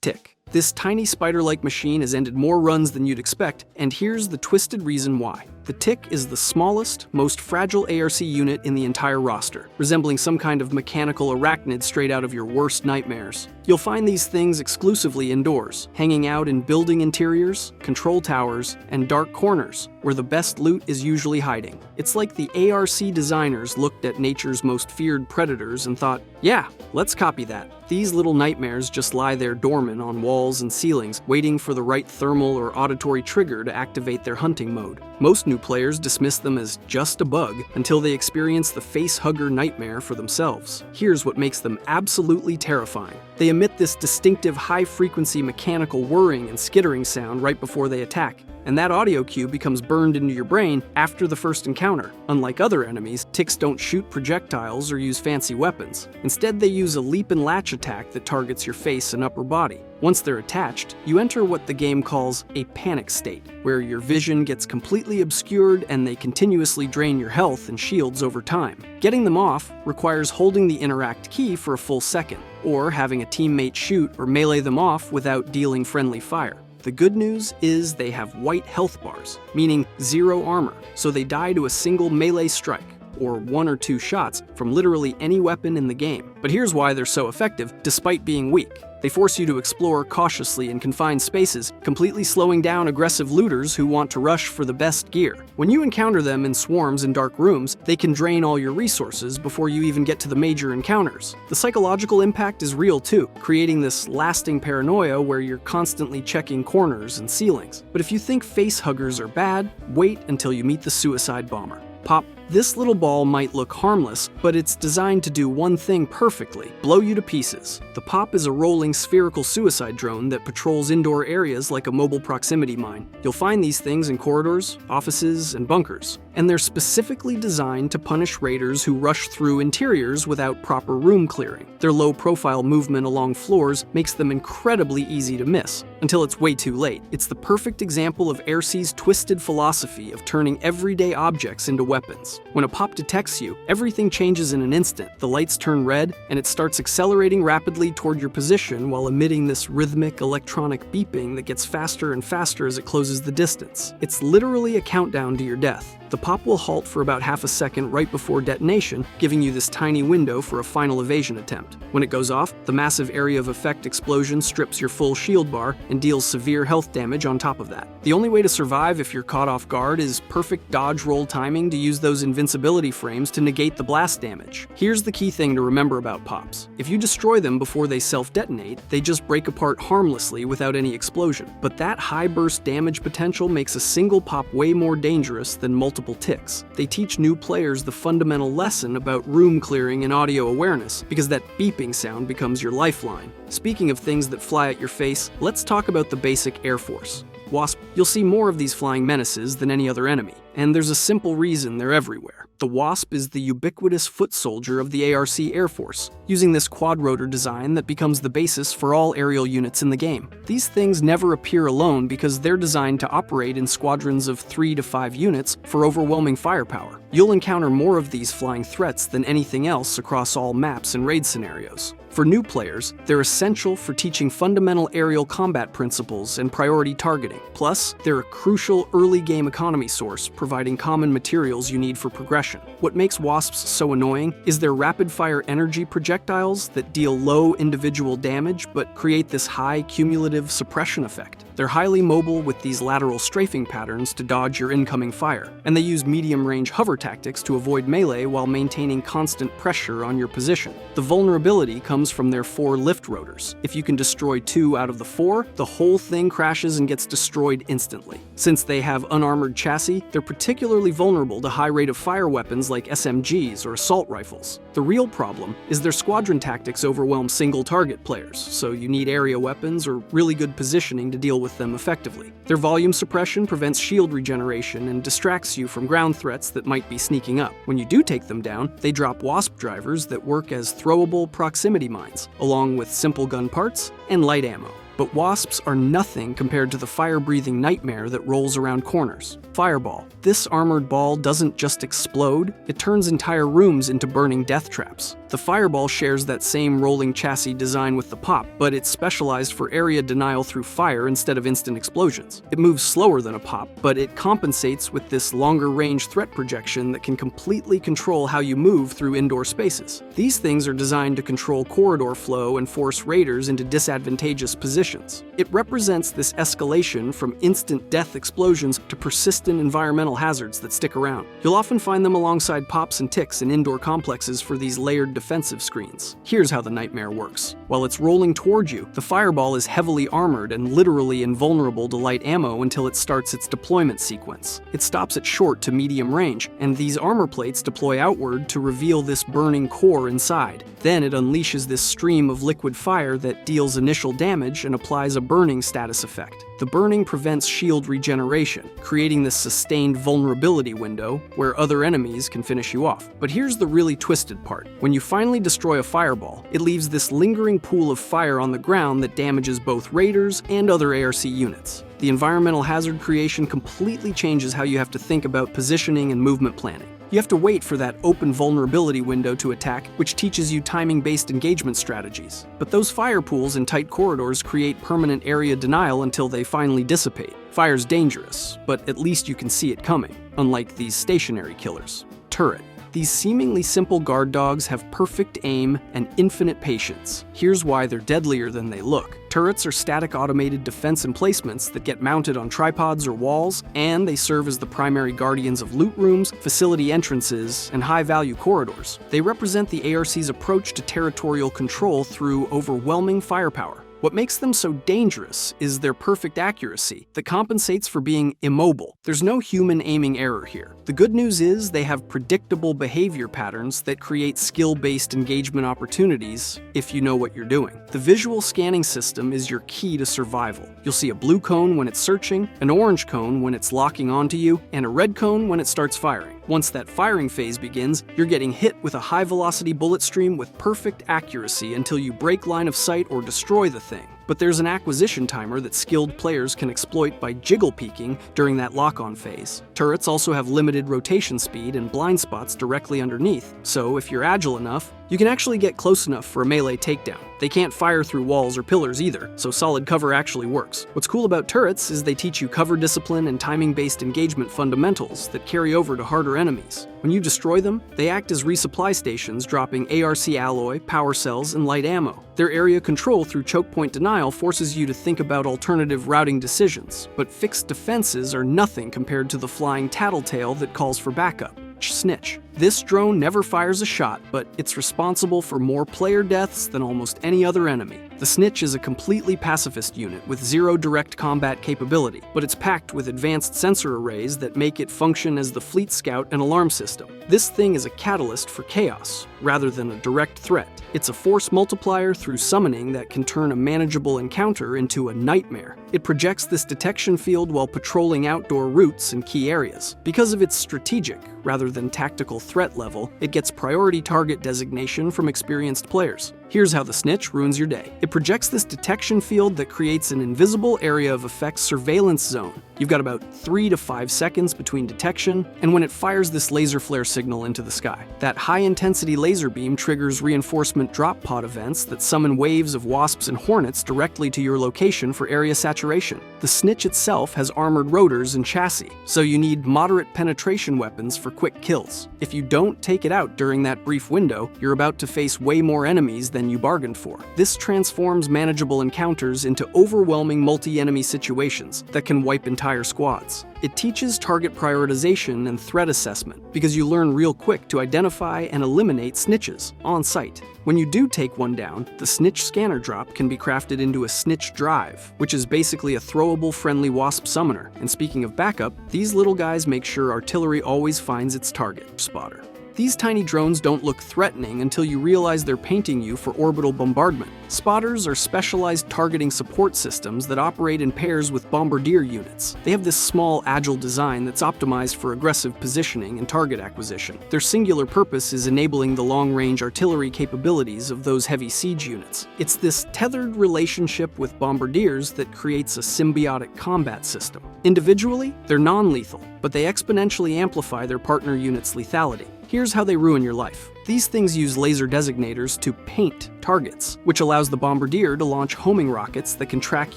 Tick. This tiny spider-like machine has ended more runs than you'd expect, and here's the twisted reason why. The Tick is the smallest, most fragile ARC unit in the entire roster, resembling some kind of mechanical arachnid straight out of your worst nightmares. You'll find these things exclusively indoors, hanging out in building interiors, control towers, and dark corners, where the best loot is usually hiding. It's like the ARC designers looked at nature's most feared predators and thought, yeah, let's copy that. These little nightmares just lie there dormant on walls and ceilings, waiting for the right thermal or auditory trigger to activate their hunting mode. Most new players dismiss them as just a bug until they experience the face-hugger nightmare for themselves. Here's what makes them absolutely terrifying. They emit this distinctive high-frequency mechanical whirring and skittering sound right before they attack, and that audio cue becomes burned into your brain after the first encounter. Unlike other enemies, ticks don't shoot projectiles or use fancy weapons. Instead, they use a leap and latch attack that targets your face and upper body. Once they're attached, you enter what the game calls a panic state, where your vision gets completely obscured and they continuously drain your health and shields over time. Getting them off requires holding the interact key for a full second, or having a teammate shoot or melee them off without dealing friendly fire. The good news is they have white health bars, meaning 0 armor, so they die to a single melee strike, or 1 or 2 shots from literally any weapon in the game. But here's why they're so effective, despite being weak. They force you to explore cautiously in confined spaces, completely slowing down aggressive looters who want to rush for the best gear. When you encounter them in swarms in dark rooms, they can drain all your resources before you even get to the major encounters. The psychological impact is real too, creating this lasting paranoia where you're constantly checking corners and ceilings. But if you think face huggers are bad, wait until you meet the suicide bomber. Pop. This little ball might look harmless, but it's designed to do one thing perfectly: blow you to pieces. The Pop is a rolling spherical suicide drone that patrols indoor areas like a mobile proximity mine. You'll find these things in corridors, offices, and bunkers, and they're specifically designed to punish raiders who rush through interiors without proper room clearing. Their low-profile movement along floors makes them incredibly easy to miss, until it's way too late. It's the perfect example of ARC's twisted philosophy of turning everyday objects into weapons. When a Pop detects you, everything changes in an instant. The lights turn red, and it starts accelerating rapidly toward your position while emitting this rhythmic electronic beeping that gets faster and faster as it closes the distance. It's literally a countdown to your death. The Pop will halt for about half a second right before detonation, giving you this tiny window for a final evasion attempt. When it goes off, the massive area of effect explosion strips your full shield bar and deals severe health damage on top of that. The only way to survive if you're caught off guard is perfect dodge roll timing to use those invincibility frames to negate the blast damage. Here's the key thing to remember about Pops. If you destroy them before they self-detonate, they just break apart harmlessly without any explosion. But that high burst damage potential makes a single Pop way more dangerous than multiple ticks. They teach new players the fundamental lesson about room clearing and audio awareness, because that beeping sound becomes your lifeline. Speaking of things that fly at your face, let's talk about the basic Air Force. Wasp. You'll see more of these flying menaces than any other enemy, and there's a simple reason they're everywhere. The Wasp is the ubiquitous foot soldier of the ARC Air Force, using this quad-rotor design that becomes the basis for all aerial units in the game. These things never appear alone because they're designed to operate in squadrons of 3 to 5 units for overwhelming firepower. You'll encounter more of these flying threats than anything else across all maps and raid scenarios. For new players, they're essential for teaching fundamental aerial combat principles and priority targeting. Plus, they're a crucial early game economy source, providing common materials you need for progression. What makes Wasps so annoying is their rapid-fire energy projectiles that deal low individual damage but create this high cumulative suppression effect. They're highly mobile with these lateral strafing patterns to dodge your incoming fire, and they use medium-range hover tactics to avoid melee while maintaining constant pressure on your position. The vulnerability comes from their 4 lift rotors. If you can destroy 2 out of the 4, the whole thing crashes and gets destroyed instantly. Since they have unarmored chassis, they're particularly vulnerable to high rate of fire weapons like SMGs or assault rifles. The real problem is their squadron tactics overwhelm single-target players, so you need area weapons or really good positioning to deal with them effectively. Their volume suppression prevents shield regeneration and distracts you from ground threats that might be sneaking up. When you do take them down, they drop Wasp drivers that work as throwable proximity mines, along with simple gun parts and light ammo. But Wasps are nothing compared to the fire-breathing nightmare that rolls around corners. Fireball. This armored ball doesn't just explode, it turns entire rooms into burning death traps. The Fireball shares that same rolling chassis design with the Pop, but it's specialized for area denial through fire instead of instant explosions. It moves slower than a Pop, but it compensates with this longer-range threat projection that can completely control how you move through indoor spaces. These things are designed to control corridor flow and force raiders into disadvantageous positions. It represents this escalation from instant death explosions to persistent environmental hazards that stick around. You'll often find them alongside Pops and Ticks in indoor complexes for these layered defensive screens. Here's how the Nightmare works. While it's rolling toward you, the Fireball is heavily armored and literally invulnerable to light ammo until it starts its deployment sequence. It stops at short to medium range, and these armor plates deploy outward to reveal this burning core inside. Then it unleashes this stream of liquid fire that deals initial damage and applies a burning status effect. The burning prevents shield regeneration, creating this sustained vulnerability window where other enemies can finish you off. But here's the really twisted part. When you finally destroy a Fireball, it leaves this lingering pool of fire on the ground that damages both raiders and other ARC units. The environmental hazard creation completely changes how you have to think about positioning and movement planning. You have to wait for that open vulnerability window to attack, which teaches you timing-based engagement strategies. But those fire pools in tight corridors create permanent area denial until they finally dissipate. Fire's dangerous, but at least you can see it coming, unlike these stationary killers. Turret. These seemingly simple guard dogs have perfect aim and infinite patience. Here's why they're deadlier than they look. Turrets are static automated defense emplacements that get mounted on tripods or walls, and they serve as the primary guardians of loot rooms, facility entrances, and high-value corridors. They represent the ARC's approach to territorial control through overwhelming firepower. What makes them so dangerous is their perfect accuracy that compensates for being immobile. There's no human aiming error here. The good news is they have predictable behavior patterns that create skill-based engagement opportunities if you know what you're doing. The visual scanning system is your key to survival. You'll see a blue cone when it's searching, an orange cone when it's locking onto you, and a red cone when it starts firing. Once that firing phase begins, you're getting hit with a high-velocity bullet stream with perfect accuracy until you break line of sight or destroy the thing. But there's an acquisition timer that skilled players can exploit by jiggle peeking during that lock-on phase. Turrets also have limited rotation speed and blind spots directly underneath, so if you're agile enough, you can actually get close enough for a melee takedown. They can't fire through walls or pillars either, so solid cover actually works. What's cool about turrets is they teach you cover discipline and timing-based engagement fundamentals that carry over to harder enemies. When you destroy them, they act as resupply stations, dropping ARC alloy, power cells, and light ammo. Their area control through choke point denial forces you to think about alternative routing decisions, but fixed defenses are nothing compared to the flying tattletale that calls for backup. Snitch. This drone never fires a shot, but it's responsible for more player deaths than almost any other enemy. The Snitch is a completely pacifist unit with zero direct combat capability, but it's packed with advanced sensor arrays that make it function as the fleet scout and alarm system. This thing is a catalyst for chaos, rather than a direct threat. It's a force multiplier through summoning that can turn a manageable encounter into a nightmare. It projects this detection field while patrolling outdoor routes and key areas. Because of its strategic, rather than tactical threat level, it gets priority target designation from experienced players. Here's how the Snitch ruins your day. It projects this detection field that creates an invisible area of effect surveillance zone. You've got about 3 to 5 seconds between detection and when it fires this laser flare signal into the sky. That high-intensity laser beam triggers reinforcement drop pod events that summon waves of wasps and hornets directly to your location for area saturation. The Snitch itself has armored rotors and chassis, so you need moderate penetration weapons for quick kills. If you don't take it out during that brief window, you're about to face way more enemies than you bargained for. This transforms manageable encounters into overwhelming multi-enemy situations that can wipe entire squads. It teaches target prioritization and threat assessment because you learn real quick to identify and eliminate snitches on site. When you do take one down, the Snitch scanner drop can be crafted into a Snitch drive, which is basically a throwable friendly wasp summoner. And speaking of backup, these little guys make sure artillery always finds its target. Spotter. These tiny drones don't look threatening until you realize they're painting you for orbital bombardment. Spotters are specialized targeting support systems that operate in pairs with bombardier units. They have this small, agile design that's optimized for aggressive positioning and target acquisition. Their singular purpose is enabling the long-range artillery capabilities of those heavy siege units. It's this tethered relationship with bombardiers that creates a symbiotic combat system. Individually, they're non-lethal, but they exponentially amplify their partner units' lethality. Here's how they ruin your life. These things use laser designators to paint targets, which allows the bombardier to launch homing rockets that can track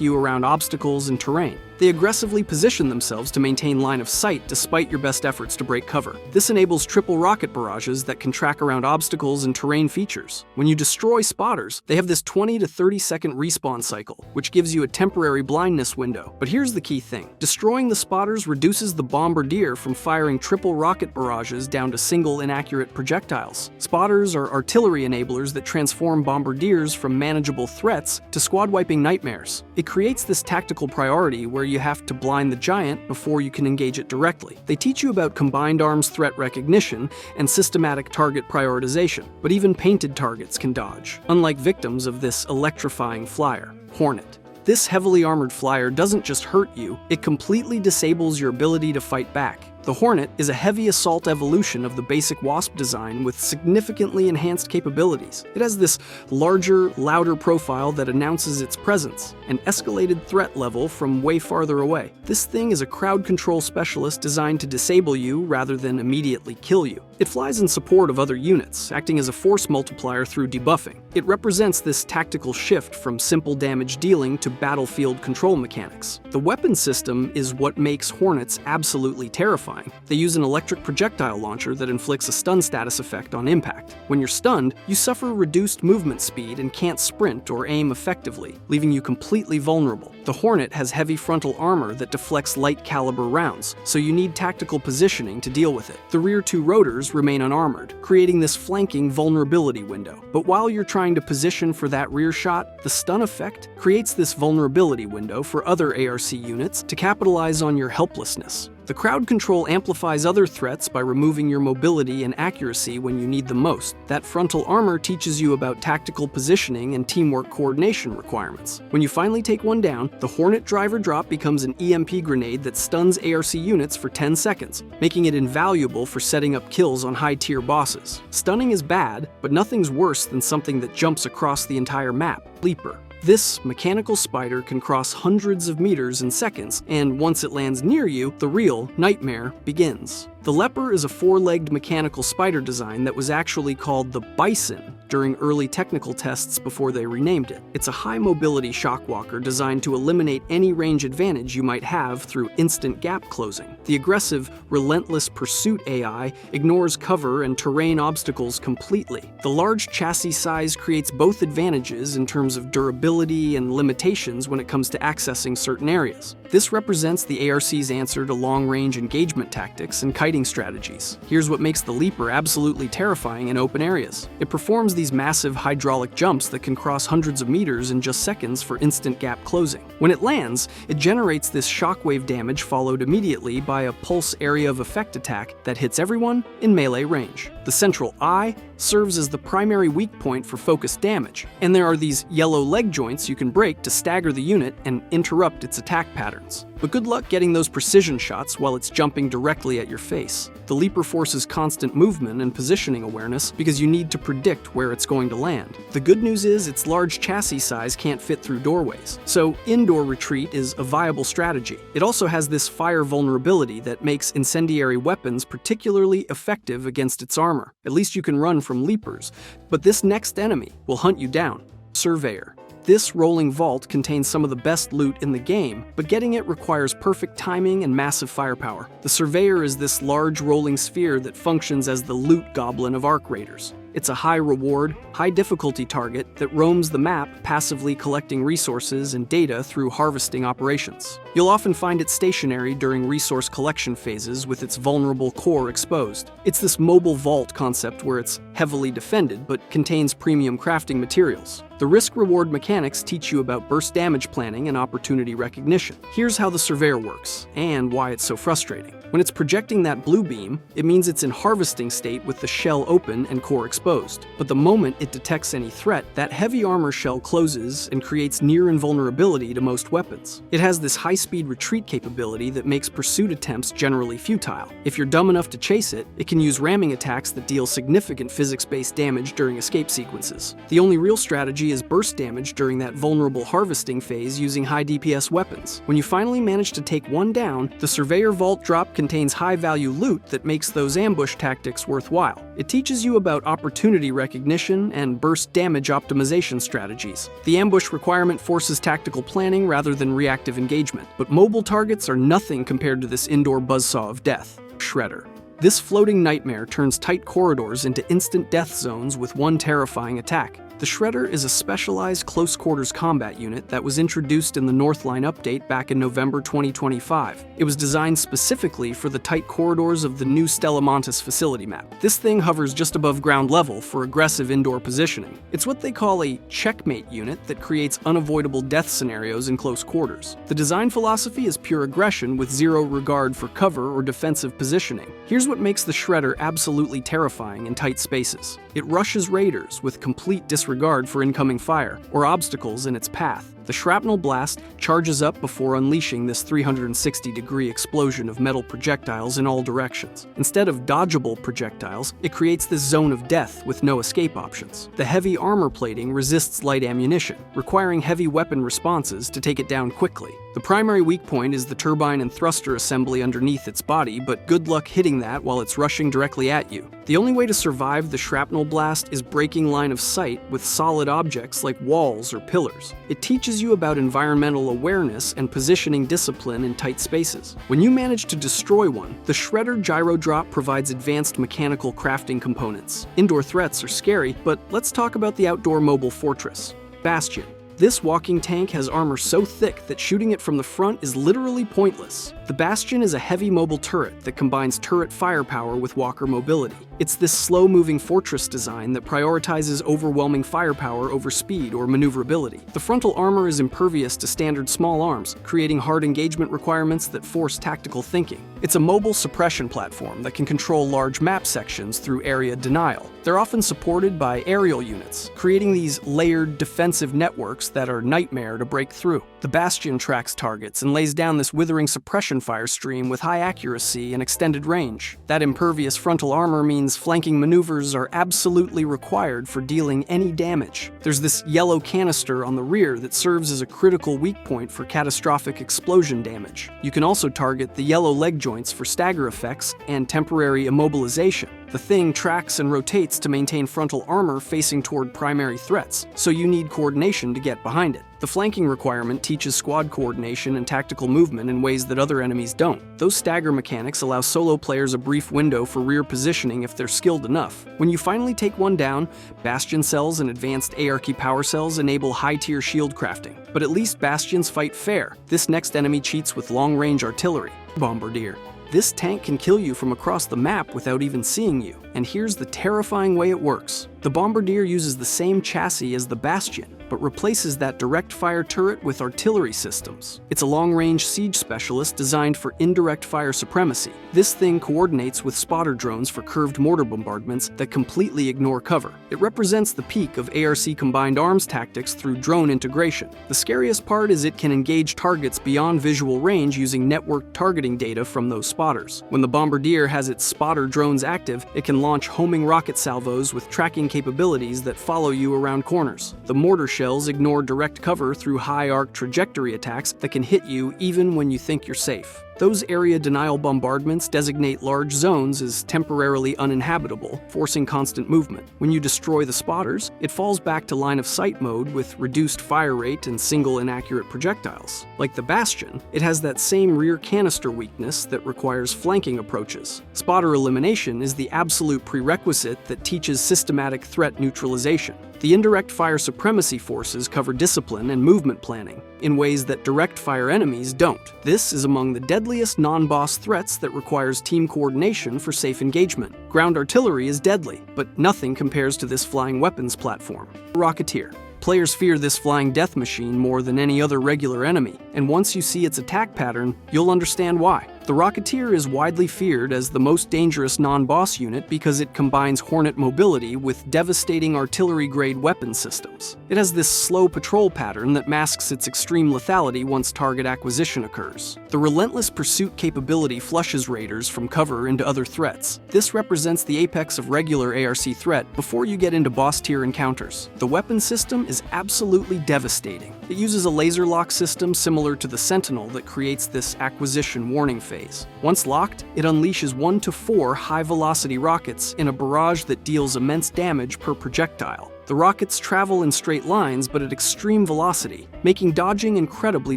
you around obstacles and terrain. They aggressively position themselves to maintain line of sight despite your best efforts to break cover. This enables triple rocket barrages that can track around obstacles and terrain features. When you destroy spotters, they have this 20 to 30 second respawn cycle, which gives you a temporary blindness window. But here's the key thing. Destroying the spotters reduces the bombardier from firing triple rocket barrages down to single inaccurate projectiles. Spotters are artillery enablers that transform bombardiers from manageable threats to squad-wiping nightmares. It creates this tactical priority where you have to blind the giant before you can engage it directly. They teach you about combined arms threat recognition and systematic target prioritization, but even painted targets can dodge, unlike victims of this electrifying flyer, Hornet. This heavily armored flyer doesn't just hurt you, it completely disables your ability to fight back. The Hornet is a heavy assault evolution of the basic Wasp design with significantly enhanced capabilities. It has this larger, louder profile that announces its presence, an escalated threat level from way farther away. This thing is a crowd control specialist designed to disable you rather than immediately kill you. It flies in support of other units, acting as a force multiplier through debuffing. It represents this tactical shift from simple damage dealing to battlefield control mechanics. The weapon system is what makes Hornets absolutely terrifying. They use an electric projectile launcher that inflicts a stun status effect on impact. When you're stunned, you suffer reduced movement speed and can't sprint or aim effectively, leaving you completely vulnerable. The Hornet has heavy frontal armor that deflects light caliber rounds, so you need tactical positioning to deal with it. The rear two rotors remain unarmored, creating this flanking vulnerability window. But while you're trying to position for that rear shot, the stun effect creates this vulnerability window for other ARC units to capitalize on your helplessness. The crowd control amplifies other threats by removing your mobility and accuracy when you need them most. That frontal armor teaches you about tactical positioning and teamwork coordination requirements. When you finally take one down, the Hornet driver drop becomes an EMP grenade that stuns ARC units for 10 seconds, making it invaluable for setting up kills on high-tier bosses. Stunning is bad, but nothing's worse than something that jumps across the entire map, Leaper. This mechanical spider can cross hundreds of meters in seconds, and once it lands near you, the real nightmare begins. The Leper is a four-legged mechanical spider design that was actually called the Bison during early technical tests before they renamed it. It's a high-mobility shockwalker designed to eliminate any range advantage you might have through instant gap closing. The aggressive, relentless pursuit AI ignores cover and terrain obstacles completely. The large chassis size creates both advantages in terms of durability and limitations when it comes to accessing certain areas. This represents the ARC's answer to long-range engagement tactics and kiting strategies. Here's what makes the Leaper absolutely terrifying in open areas. It performs these massive hydraulic jumps that can cross hundreds of meters in just seconds for instant gap closing. When it lands, it generates this shockwave damage followed immediately by a pulse area of effect attack that hits everyone in melee range. The central eye serves as the primary weak point for focused damage, and there are these yellow leg joints you can break to stagger the unit and interrupt its attack patterns. But good luck getting those precision shots while it's jumping directly at your face. The Leaper forces constant movement and positioning awareness because you need to predict where it's going to land. The good news is its large chassis size can't fit through doorways, so indoor retreat is a viable strategy. It also has this fire vulnerability that makes incendiary weapons particularly effective against its armor. At least you can run from Leapers, but this next enemy will hunt you down. Surveyor. This rolling vault contains some of the best loot in the game, but getting it requires perfect timing and massive firepower. The Surveyor is this large rolling sphere that functions as the loot goblin of Arc Raiders. It's a high-reward, high-difficulty target that roams the map, passively collecting resources and data through harvesting operations. You'll often find it stationary during resource collection phases with its vulnerable core exposed. It's this mobile vault concept where it's heavily defended but contains premium crafting materials. The risk-reward mechanics teach you about burst damage planning and opportunity recognition. Here's how the Surveyor works, and why it's so frustrating. When it's projecting that blue beam, it means it's in harvesting state with the shell open and core exposed. But the moment it detects any threat, that heavy armor shell closes and creates near invulnerability to most weapons. It has this high-speed retreat capability that makes pursuit attempts generally futile. If you're dumb enough to chase it, it can use ramming attacks that deal significant physics-based damage during escape sequences. The only real strategy strategy is burst damage during that vulnerable harvesting phase using high DPS weapons. When you finally manage to take one down, the Surveyor Vault drop contains high-value loot that makes those ambush tactics worthwhile. It teaches you about opportunity recognition and burst damage optimization strategies. The ambush requirement forces tactical planning rather than reactive engagement, but mobile targets are nothing compared to this indoor buzzsaw of death, Shredder. This floating nightmare turns tight corridors into instant death zones with one terrifying attack. The Shredder is a specialized close-quarters combat unit that was introduced in the Northline update back in November 2025. It was designed specifically for the tight corridors of the new Stellamontis facility map. This thing hovers just above ground level for aggressive indoor positioning. It's what they call a checkmate unit that creates unavoidable death scenarios in close quarters. The design philosophy is pure aggression with zero regard for cover or defensive positioning. Here's what makes the Shredder absolutely terrifying in tight spaces. It rushes raiders with complete disregard for incoming fire or obstacles in its path. The shrapnel blast charges up before unleashing this 360-degree explosion of metal projectiles in all directions. Instead of dodgeable projectiles, it creates this zone of death with no escape options. The heavy armor plating resists light ammunition, requiring heavy weapon responses to take it down quickly. The primary weak point is the turbine and thruster assembly underneath its body, but good luck hitting that while it's rushing directly at you. The only way to survive the shrapnel blast is breaking line of sight with solid objects like walls or pillars. It teaches you about environmental awareness and positioning discipline in tight spaces. When you manage to destroy one, the Shredder Gyro Drop provides advanced mechanical crafting components. Indoor threats are scary, but let's talk about the outdoor mobile fortress, Bastion. This walking tank has armor so thick that shooting it from the front is literally pointless. The Bastion is a heavy mobile turret that combines turret firepower with walker mobility. It's this slow-moving fortress design that prioritizes overwhelming firepower over speed or maneuverability. The frontal armor is impervious to standard small arms, creating hard engagement requirements that force tactical thinking. It's a mobile suppression platform that can control large map sections through area denial. They're often supported by aerial units, creating these layered defensive networks that are nightmare to break through. The Bastion tracks targets and lays down this withering suppression fire stream with high accuracy and extended range. That impervious frontal armor means flanking maneuvers are absolutely required for dealing any damage. There's this yellow canister on the rear that serves as a critical weak point for catastrophic explosion damage. You can also target the yellow leg joints for stagger effects and temporary immobilization. The thing tracks and rotates to maintain frontal armor facing toward primary threats, so you need coordination to get behind it. The flanking requirement teaches squad coordination and tactical movement in ways that other enemies don't. Those stagger mechanics allow solo players a brief window for rear positioning if they're skilled enough. When you finally take one down, Bastion cells and advanced Archy power cells enable high-tier shield crafting. But at least Bastions fight fair. This next enemy cheats with long-range artillery, Bombardier. This tank can kill you from across the map without even seeing you, and here's the terrifying way it works. The Bombardier uses the same chassis as the Bastion, but replaces that direct fire turret with artillery systems. It's a long-range siege specialist designed for indirect fire supremacy. This thing coordinates with spotter drones for curved mortar bombardments that completely ignore cover. It represents the peak of ARC combined arms tactics through drone integration. The scariest part is it can engage targets beyond visual range using network targeting data from those spotters. When the Bombardier has its spotter drones active, it can launch homing rocket salvos with tracking capabilities that follow you around corners. The mortar shells ignore direct cover through high arc trajectory attacks that can hit you even when you think you're safe. Those area denial bombardments designate large zones as temporarily uninhabitable, forcing constant movement. When you destroy the spotters, it falls back to line of sight mode with reduced fire rate and single inaccurate projectiles. Like the Bastion, it has that same rear canister weakness that requires flanking approaches. Spotter elimination is the absolute prerequisite that teaches systematic threat neutralization. The indirect fire supremacy forces cover discipline and movement planning in ways that direct fire enemies don't. This is among the deadliest non-boss threats that requires team coordination for safe engagement. Ground artillery is deadly, but nothing compares to this flying weapons platform. Rocketeer. Players fear this flying death machine more than any other regular enemy, and once you see its attack pattern, you'll understand why. The Rocketeer is widely feared as the most dangerous non-boss unit because it combines Hornet mobility with devastating artillery-grade weapon systems. It has this slow patrol pattern that masks its extreme lethality once target acquisition occurs. The relentless pursuit capability flushes raiders from cover into other threats. This represents the apex of regular ARC threat before you get into boss-tier encounters. The weapon system is absolutely devastating. It uses a laser lock system similar to the Sentinel that creates this acquisition warning phase. Once locked, it unleashes 1 to 4 high-velocity rockets in a barrage that deals immense damage per projectile. The rockets travel in straight lines but at extreme velocity, making dodging incredibly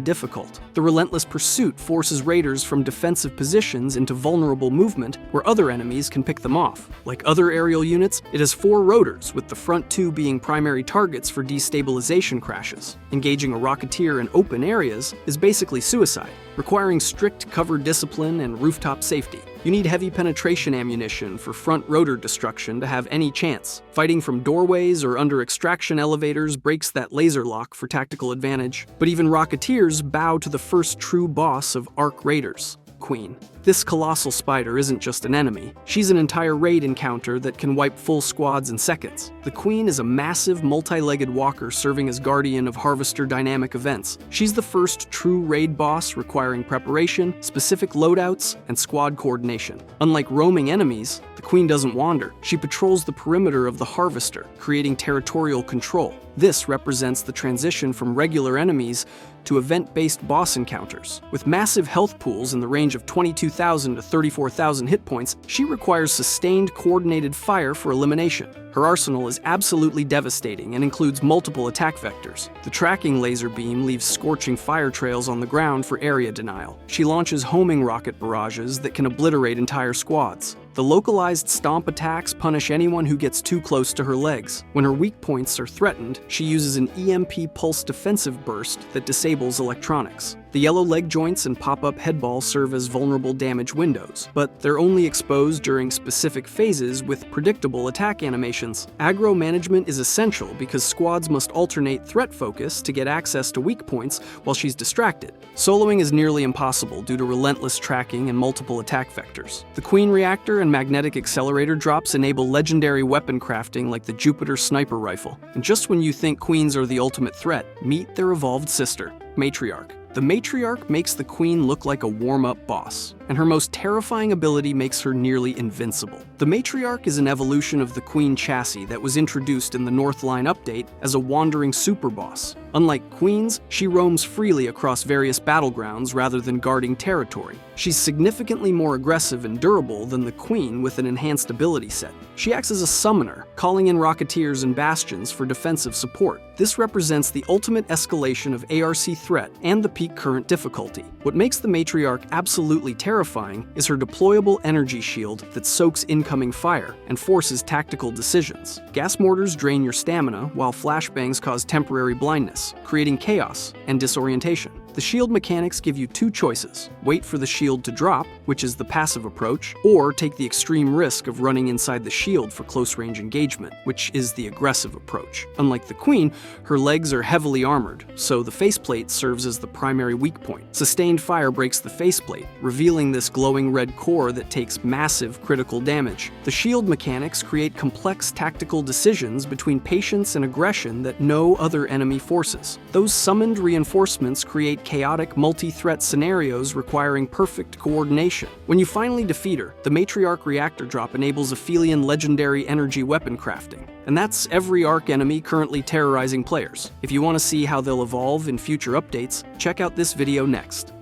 difficult. The relentless pursuit forces raiders from defensive positions into vulnerable movement where other enemies can pick them off. Like other aerial units, it has 4 rotors, with the front 2 being primary targets for destabilization crashes. Engaging a Rocketeer in open areas is basically suicide, requiring strict cover discipline and rooftop safety. You need heavy penetration ammunition for front rotor destruction to have any chance. Fighting from doorways or under extraction elevators breaks that laser lock for tactical advantage. But even Rocketeers bow to the first true boss of ARC Raiders, Queen. This colossal spider isn't just an enemy. She's an entire raid encounter that can wipe full squads in seconds. The Queen is a massive, multi-legged walker serving as guardian of Harvester dynamic events. She's the first true raid boss requiring preparation, specific loadouts, and squad coordination. Unlike roaming enemies, the Queen doesn't wander. She patrols the perimeter of the Harvester, creating territorial control. This represents the transition from regular enemies to event-based boss encounters. With massive health pools in the range of 22,000 to 34,000 hit points, she requires sustained, coordinated fire for elimination. Her arsenal is absolutely devastating and includes multiple attack vectors. The tracking laser beam leaves scorching fire trails on the ground for area denial. She launches homing rocket barrages that can obliterate entire squads. The localized stomp attacks punish anyone who gets too close to her legs. When her weak points are threatened, she uses an EMP pulse defensive burst that disables electronics. The yellow leg joints and pop-up headball serve as vulnerable damage windows, but they're only exposed during specific phases with predictable attack animations. Aggro management is essential because squads must alternate threat focus to get access to weak points while she's distracted. Soloing is nearly impossible due to relentless tracking and multiple attack vectors. The Queen Reactor and magnetic accelerator drops enable legendary weapon crafting like the Jupiter sniper rifle. And just when you think Queens are the ultimate threat, meet their evolved sister, Matriarch. The Matriarch makes the Queen look like a warm-up boss, and her most terrifying ability makes her nearly invincible. The Matriarch is an evolution of the Queen chassis that was introduced in the Northline update as a wandering superboss. Unlike Queens, she roams freely across various battlegrounds rather than guarding territory. She's significantly more aggressive and durable than the Queen with an enhanced ability set. She acts as a summoner, calling in Rocketeers and Bastions for defensive support. This represents the ultimate escalation of ARC threat and the peak current difficulty. What makes the Matriarch absolutely terrifying is her deployable energy shield that soaks incoming fire and forces tactical decisions. Gas mortars drain your stamina, while flashbangs cause temporary blindness, creating chaos and disorientation. The shield mechanics give you 2 choices: wait for the shield to drop, which is the passive approach, or take the extreme risk of running inside the shield for close-range engagement, which is the aggressive approach. Unlike the Queen, her legs are heavily armored, so the faceplate serves as the primary weak point. Sustained fire breaks the faceplate, revealing this glowing red core that takes massive critical damage. The shield mechanics create complex tactical decisions between patience and aggression that no other enemy forces. Those summoned reinforcements create chaotic multi-threat scenarios requiring perfect coordination. When you finally defeat her, the Matriarch reactor drop enables Aphelion legendary energy weapon crafting. And that's every ARC enemy currently terrorizing players. If you want to see how they'll evolve in future updates, check out this video next.